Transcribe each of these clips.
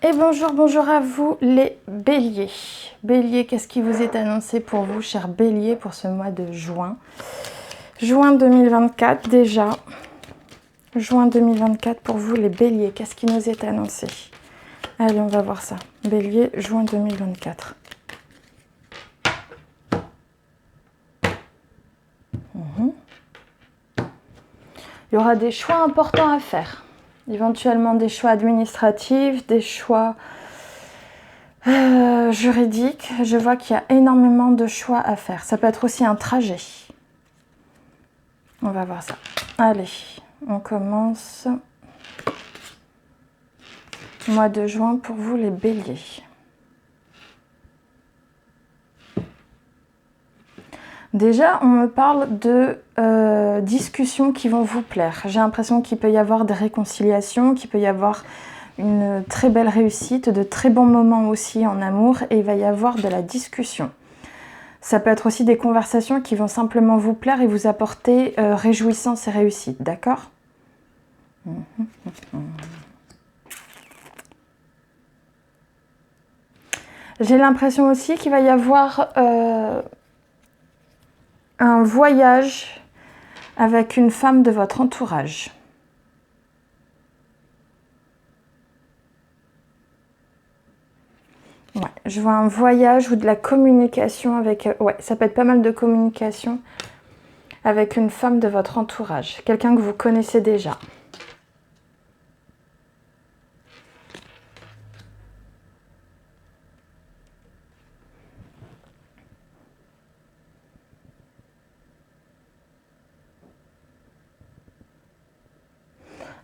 Et bonjour, bonjour à vous les béliers. Bélier, qu'est-ce qui vous est annoncé pour vous, chers béliers, pour ce mois de juin? Juin 2024 déjà. Juin 2024 pour vous les béliers, qu'est-ce qui nous est annoncé? Allez, on va voir ça. Bélier, juin 2024. Il y aura des choix importants à faire. Éventuellement des choix administratifs, des choix juridiques. Je vois qu'il y a énormément de choix à faire. Ça peut être aussi un trajet. On va voir ça. Allez, on commence. Mois de juin pour vous les béliers. Déjà, on me parle de discussions qui vont vous plaire. J'ai l'impression qu'il peut y avoir des réconciliations, qu'il peut y avoir une très belle réussite, de très bons moments aussi en amour, et il va y avoir de la discussion. Ça peut être aussi des conversations qui vont simplement vous plaire et vous apporter réjouissance et réussite, d'accord ? J'ai l'impression aussi qu'il va y avoir un voyage avec une femme de votre entourage. Ouais, je vois un voyage ou de la communication avec... ouais, ça peut être pas mal de communication avec une femme de votre entourage. Quelqu'un que vous connaissez déjà.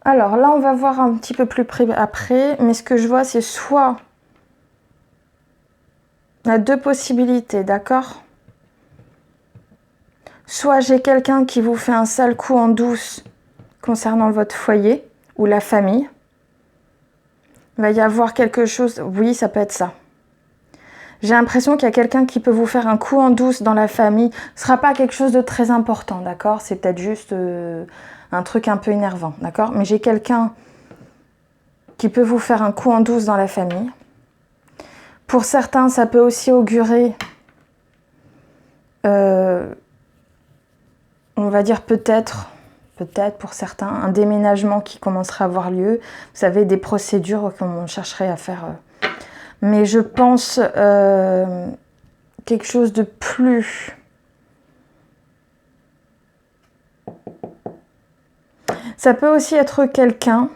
Alors là, on va voir un petit peu plus près après. Mais ce que je vois, c'est soit... Il y a deux possibilités, d'accord ? Soit j'ai quelqu'un qui vous fait un sale coup en douce concernant votre foyer ou la famille. Il va y avoir quelque chose... Oui, ça peut être ça. J'ai l'impression qu'il y a quelqu'un qui peut vous faire un coup en douce dans la famille. Ce ne sera pas quelque chose de très important, d'accord ? C'est peut-être juste un truc un peu énervant, d'accord ? Mais j'ai quelqu'un qui peut vous faire un coup en douce dans la famille. Pour certains, ça peut aussi augurer, on va dire peut-être pour certains, un déménagement qui commencera à avoir lieu. Vous savez, des procédures qu'on chercherait à faire. Mais je pense quelque chose de plus... Ça peut aussi être quelqu'un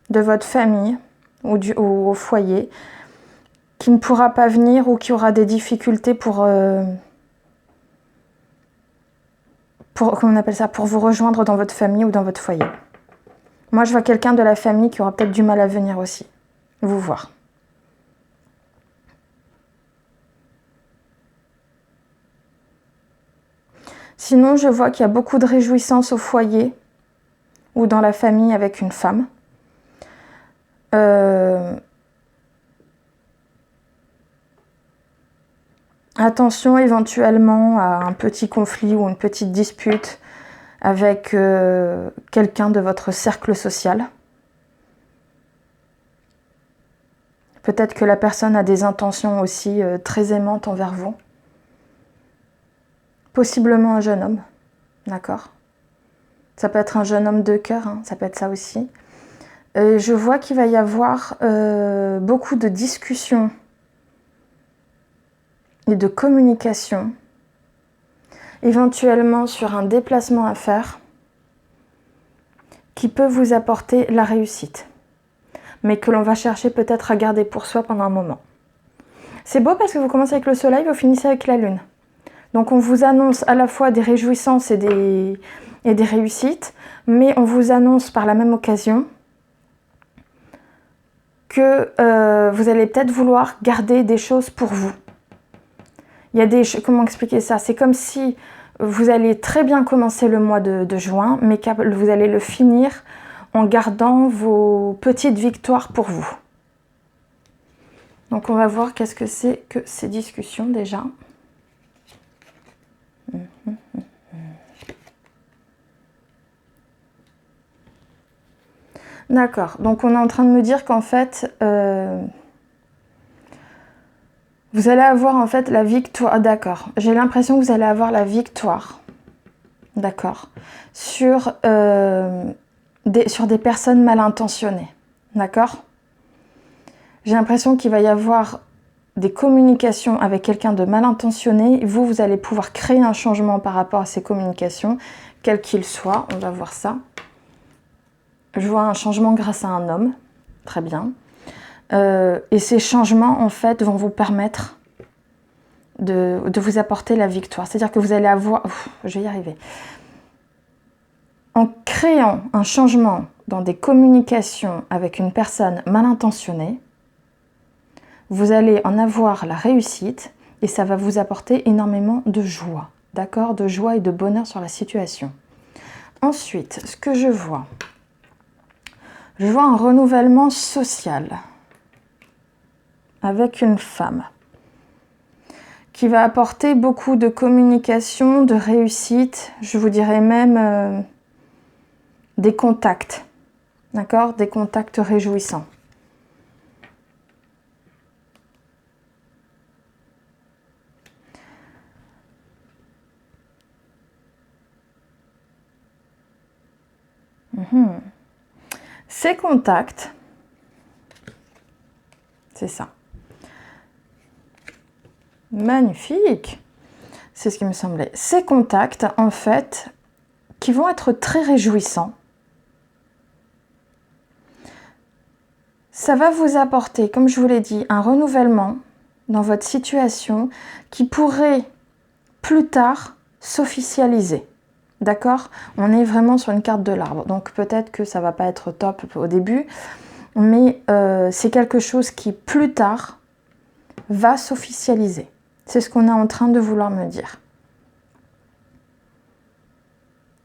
de votre famille ou au foyer qui ne pourra pas venir ou qui aura des difficultés pour comment on appelle ça, pour vous rejoindre dans votre famille ou dans votre foyer. Moi, je vois quelqu'un de la famille qui aura peut-être du mal à venir aussi, vous voir. Sinon, je vois qu'il y a beaucoup de réjouissance au foyer ou dans la famille avec une femme. Attention éventuellement à un petit conflit ou une petite dispute avec quelqu'un de votre cercle social. Peut-être que la personne a des intentions aussi très aimantes envers vous. Possiblement un jeune homme, d'accord ? Ça peut être un jeune homme de cœur, hein, ça peut être ça aussi. Je vois qu'il va y avoir beaucoup de discussions et de communication, éventuellement sur un déplacement à faire qui peut vous apporter la réussite, mais que l'on va chercher peut-être à garder pour soi pendant un moment. C'est beau parce que vous commencez avec le soleil, vous finissez avec la lune. Donc on vous annonce à la fois des réjouissances et des réussites, mais on vous annonce par la même occasion que vous allez peut-être vouloir garder des choses pour vous. Il y a des... Comment expliquer ça ? C'est comme si vous allez très bien commencer le mois de juin, mais que vous allez le finir en gardant vos petites victoires pour vous. Donc on va voir qu'est-ce que c'est que ces discussions déjà. D'accord. Donc on est en train de me dire qu'en fait, vous allez avoir en fait la victoire. Ah, d'accord. J'ai l'impression que vous allez avoir la victoire. D'accord. Sur des personnes mal intentionnées. D'accord. J'ai l'impression qu'il va y avoir des communications avec quelqu'un de mal intentionné. Vous allez pouvoir créer un changement par rapport à ces communications, quel qu'il soit. On va voir ça. Je vois un changement grâce à un homme. Très bien. Et ces changements, en fait, vont vous permettre de vous apporter la victoire. C'est-à-dire que vous allez avoir... je vais y arriver. En créant un changement dans des communications avec une personne mal intentionnée, vous allez en avoir la réussite et ça va vous apporter énormément de joie. D'accord? De joie et de bonheur sur la situation. Ensuite, ce que je vois un renouvellement social avec une femme qui va apporter beaucoup de communication, de réussite, je vous dirais même des contacts, d'accord? Des contacts réjouissants. Ces contacts, c'est ça. Magnifique. C'est ce qui me semblait. Ces contacts, en fait, qui vont être très réjouissants, ça va vous apporter, comme je vous l'ai dit, un renouvellement dans votre situation qui pourrait plus tard s'officialiser. D'accord? On est vraiment sur une carte de l'arbre. Donc peut-être que ça va pas être top au début, mais c'est quelque chose qui plus tard va s'officialiser. C'est ce qu'on est en train de vouloir me dire.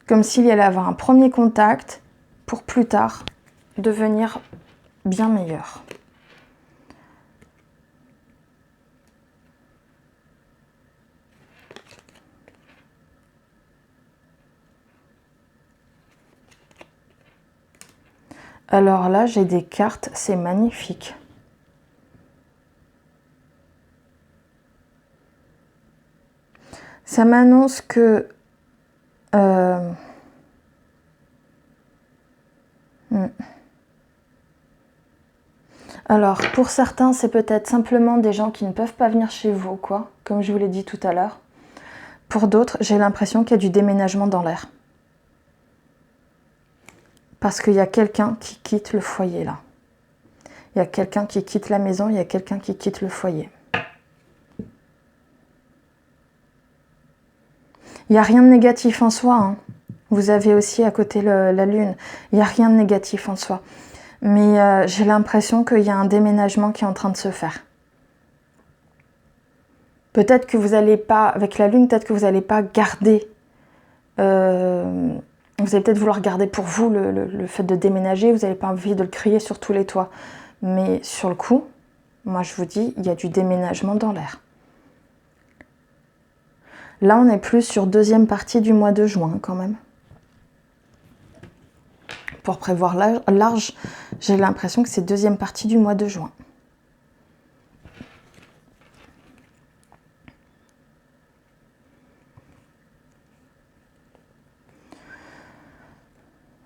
Comme s'il y allait avoir un premier contact pour plus tard devenir bien meilleur. Alors là, j'ai des cartes, c'est magnifique. Ça m'annonce que alors, pour certains, c'est peut-être simplement des gens qui ne peuvent pas venir chez vous, quoi, comme je vous l'ai dit tout à l'heure. Pour d'autres, j'ai l'impression qu'il y a du déménagement dans l'air. Parce qu'il y a quelqu'un qui quitte le foyer, là. Il y a quelqu'un qui quitte la maison, il y a quelqu'un qui quitte le foyer. Il n'y a rien de négatif en soi, hein. Vous avez aussi à côté la lune. Il n'y a rien de négatif en soi. Mais j'ai l'impression qu'il y a un déménagement qui est en train de se faire. Peut-être que vous n'allez pas, avec la lune, peut-être que vous n'allez pas garder... vous allez peut-être vouloir garder pour vous le fait de déménager. Vous n'avez pas envie de le crier sur tous les toits. Mais sur le coup, moi je vous dis, il y a du déménagement dans l'air. Là, on est plus sur deuxième partie du mois de juin quand même. Pour prévoir large, j'ai l'impression que c'est deuxième partie du mois de juin.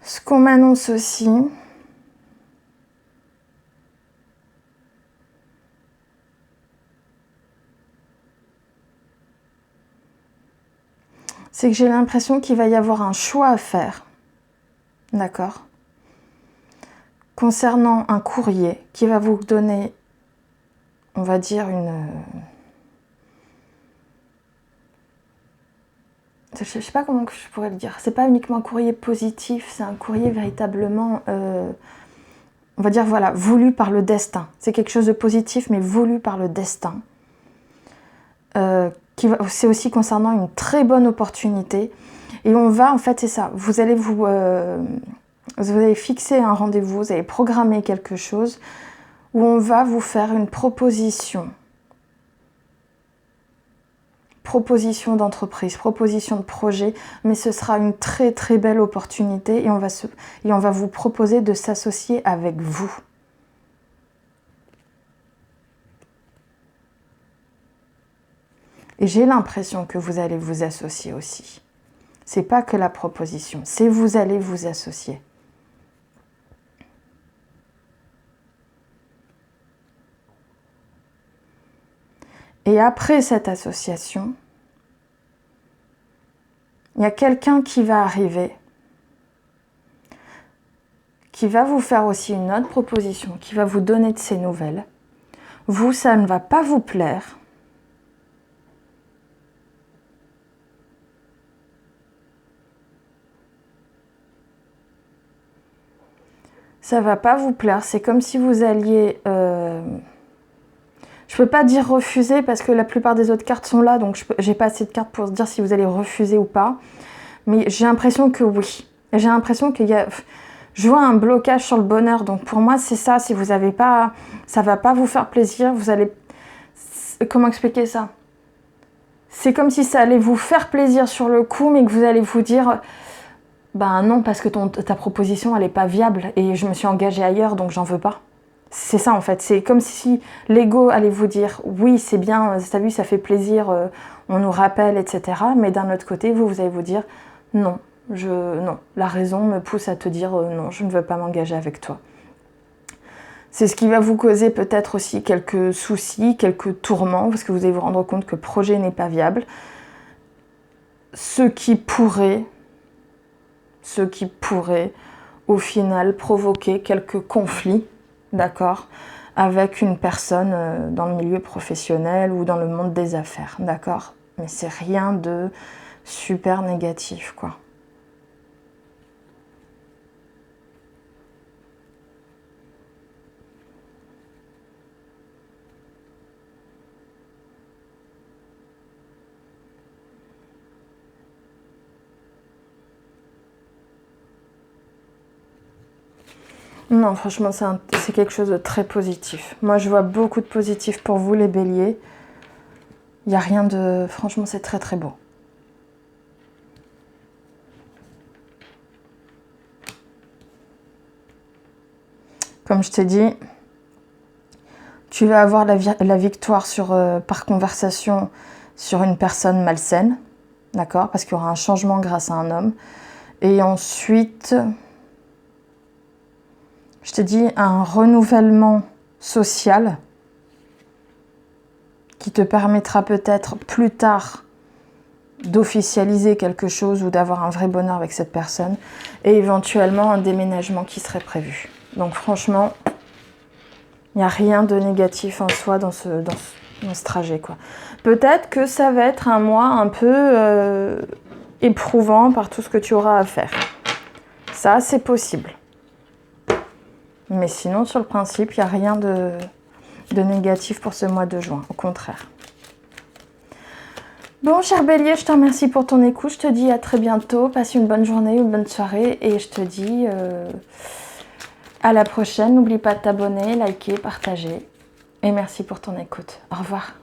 Ce qu'on m'annonce aussi, c'est que j'ai l'impression qu'il va y avoir un choix à faire. D'accord? Concernant un courrier qui va vous donner, on va dire, je ne sais pas comment je pourrais le dire. C'est pas uniquement un courrier positif, c'est un courrier véritablement, on va dire, voilà, voulu par le destin. C'est quelque chose de positif, mais voulu par le destin. C'est aussi concernant une très bonne opportunité. Et on va, en fait, c'est ça. Vous allez fixer un rendez-vous, vous allez programmer quelque chose où on va vous faire une proposition proposition d'entreprise, proposition de projet, mais ce sera une très très belle opportunité et on va vous proposer de s'associer avec vous. Et j'ai l'impression que vous allez vous associer aussi. C'est pas que la proposition, c'est vous allez vous associer. Et après cette association, il y a quelqu'un qui va arriver, qui va vous faire aussi une autre proposition, qui va vous donner de ses nouvelles. Vous, ça ne va pas vous plaire. Ça va pas vous plaire. C'est comme si vous alliez... Je peux pas dire refuser parce que la plupart des autres cartes sont là, donc j'ai pas assez de cartes pour dire si vous allez refuser ou pas. Mais j'ai l'impression que oui. J'ai l'impression qu'il y a... Je vois un blocage sur le bonheur, donc pour moi c'est ça. Si vous avez pas... Ça va pas vous faire plaisir, vous allez... Comment expliquer ça? C'est comme si ça allait vous faire plaisir sur le coup, mais que vous allez vous dire... Ben non, parce que ta proposition, elle n'est pas viable et je me suis engagée ailleurs, donc j'en veux pas. C'est ça en fait, c'est comme si l'ego allait vous dire oui, c'est bien, t'as vu, ça fait plaisir, on nous rappelle, etc. Mais d'un autre côté, vous allez vous dire non, non, la raison me pousse à te dire non, je ne veux pas m'engager avec toi. C'est ce qui va vous causer peut-être aussi quelques soucis, quelques tourments, parce que vous allez vous rendre compte que le projet n'est pas viable. Ce qui pourrait au final provoquer quelques conflits, d'accord, avec une personne dans le milieu professionnel ou dans le monde des affaires, d'accord. Mais c'est rien de super négatif, quoi. Non, franchement, c'est quelque chose de très positif. Moi, je vois beaucoup de positif pour vous, les béliers. Il n'y a rien de... Franchement, c'est très très beau. Comme je t'ai dit, tu vas avoir la victoire par conversation sur une personne malsaine, d'accord? Parce qu'il y aura un changement grâce à un homme. Et ensuite... Je te dis un renouvellement social qui te permettra peut-être plus tard d'officialiser quelque chose ou d'avoir un vrai bonheur avec cette personne et éventuellement un déménagement qui serait prévu. Donc franchement, il n'y a rien de négatif en soi dans ce trajet, quoi. Peut-être que ça va être un mois un peu éprouvant par tout ce que tu auras à faire. Ça, c'est possible. Mais sinon, sur le principe, il n'y a rien de négatif pour ce mois de juin, au contraire. Bon, cher Bélier, je te remercie pour ton écoute. Je te dis à très bientôt. Passe une bonne journée, une bonne soirée. Et je te dis à la prochaine. N'oublie pas de t'abonner, liker, partager. Et merci pour ton écoute. Au revoir.